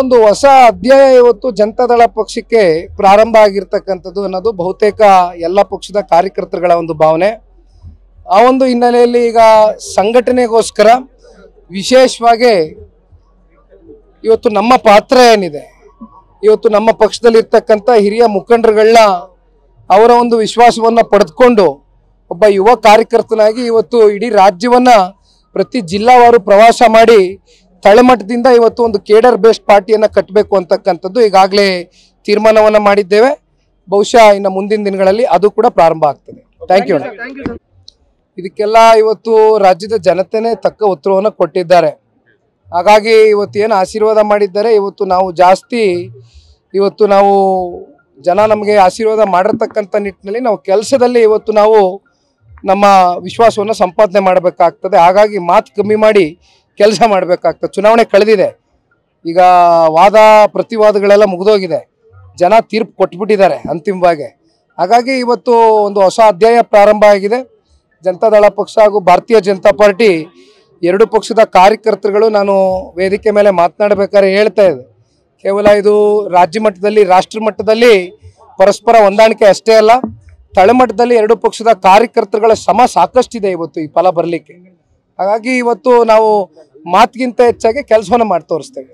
ಒಂದು ಹೊಸ ಅಧ್ಯಾಯ ಇವತ್ತು ಜನತಾದಳ ಪಕ್ಷಕ್ಕೆ ಪ್ರಾರಂಭ ಆಗಿರ್ತಕ್ಕಂಥದ್ದು ಅನ್ನೋದು ಬಹುತೇಕ ಎಲ್ಲ ಪಕ್ಷದ ಕಾರ್ಯಕರ್ತರುಗಳ ಒಂದು ಭಾವನೆ. ಆ ಒಂದು ಹಿನ್ನೆಲೆಯಲ್ಲಿ ಈಗ ಸಂಘಟನೆಗೋಸ್ಕರ ವಿಶೇಷವಾಗಿ ಇವತ್ತು ನಮ್ಮ ಪಾತ್ರ ಏನಿದೆ, ಇವತ್ತು ನಮ್ಮ ಪಕ್ಷದಲ್ಲಿರ್ತಕ್ಕಂಥ ಹಿರಿಯ ಮುಖಂಡರುಗಳನ್ನ ಅವರ ಒಂದು ವಿಶ್ವಾಸವನ್ನು ಪಡೆದುಕೊಂಡು ಒಬ್ಬ ಯುವ ಕಾರ್ಯಕರ್ತನಾಗಿ ಇವತ್ತು ಇಡೀ ರಾಜ್ಯವನ್ನ ಪ್ರತಿ ಜಿಲ್ಲಾವಾರು ಪ್ರವಾಸ ಮಾಡಿ ತಳಮಟ್ಟದಿಂದ ಇವತ್ತು ಒಂದು ಕೇಡರ್ ಬೇಸ್ಡ್ ಪಾರ್ಟಿಯನ್ನು ಕಟ್ಟಬೇಕು ಅಂತಕ್ಕಂಥದ್ದು ಈಗಾಗಲೇ ತೀರ್ಮಾನವನ್ನು ಮಾಡಿದ್ದೇವೆ. ಬಹುಶಃ ಇನ್ನು ಮುಂದಿನ ದಿನಗಳಲ್ಲಿ ಅದು ಕೂಡ ಪ್ರಾರಂಭ ಆಗ್ತದೆ. Thank you. ಇದಕ್ಕೆಲ್ಲ ಇವತ್ತು ರಾಜ್ಯದ ಜನತೆನೇ ತಕ್ಕ ಉತ್ತರವನ್ನು ಕೊಟ್ಟಿದ್ದಾರೆ. ಹಾಗಾಗಿ ಇವತ್ತು ಏನು ಆಶೀರ್ವಾದ ಮಾಡಿದ್ದಾರೆ, ಇವತ್ತು ನಾವು ಜಾಸ್ತಿ ಇವತ್ತು ನಾವು ಜನ ನಮಗೆ ಆಶೀರ್ವಾದ ಮಾಡಿರ್ತಕ್ಕಂಥ ನಿಟ್ಟಿನಲ್ಲಿ ನಾವು ಕೆಲಸದಲ್ಲಿ ಇವತ್ತು ನಾವು ನಮ್ಮ ವಿಶ್ವಾಸವನ್ನು ಸಂಪಾದನೆ ಮಾಡಬೇಕಾಗ್ತದೆ. ಹಾಗಾಗಿ ಮಾತು ಕಮ್ಮಿ ಮಾಡಿ ಕೆಲಸ ಮಾಡಬೇಕಾಗ್ತದೆ. ಚುನಾವಣೆ ಕಳೆದಿದೆ, ಈಗ ವಾದ ಪ್ರತಿವಾದಗಳೆಲ್ಲ ಮುಗಿದೋಗಿದೆ, ಜನ ತೀರ್ಪು ಕೊಟ್ಬಿಟ್ಟಿದ್ದಾರೆ ಅಂತಿಮವಾಗಿ. ಹಾಗಾಗಿ ಇವತ್ತು ಒಂದು ಹೊಸ ಅಧ್ಯಾಯ ಪ್ರಾರಂಭ ಆಗಿದೆ. ಜನತಾದಳ ಪಕ್ಷ ಹಾಗೂ ಭಾರತೀಯ ಜನತಾ ಪಾರ್ಟಿ ಎರಡು ಪಕ್ಷದ ಕಾರ್ಯಕರ್ತರುಗಳು ನಾನು ವೇದಿಕೆ ಮೇಲೆ ಮಾತನಾಡಬೇಕಾದ್ರೆ ಹೇಳ್ತಾ ಇದ್ದೆ, ಕೇವಲ ಇದು ರಾಜ್ಯ ಮಟ್ಟದಲ್ಲಿ ರಾಷ್ಟ್ರ ಮಟ್ಟದಲ್ಲಿ ಪರಸ್ಪರ ಹೊಂದಾಣಿಕೆ ಅಷ್ಟೇ ಅಲ್ಲ, ತಳಮಟ್ಟದಲ್ಲಿ ಎರಡು ಪಕ್ಷದ ಕಾರ್ಯಕರ್ತರುಗಳ ಶ್ರಮ ಸಾಕಷ್ಟಿದೆ ಇವತ್ತು ಈ ಫಲ ಬರಲಿಕ್ಕೆ. ಹಾಗಾಗಿ ಇವತ್ತು ನಾವು ಮಾತಿಗಿಂತ ಹೆಚ್ಚಾಗಿ ಕೆಲಸವನ್ನು ಮಾಡಿ ತೋರಿಸ್ತೇವೆ.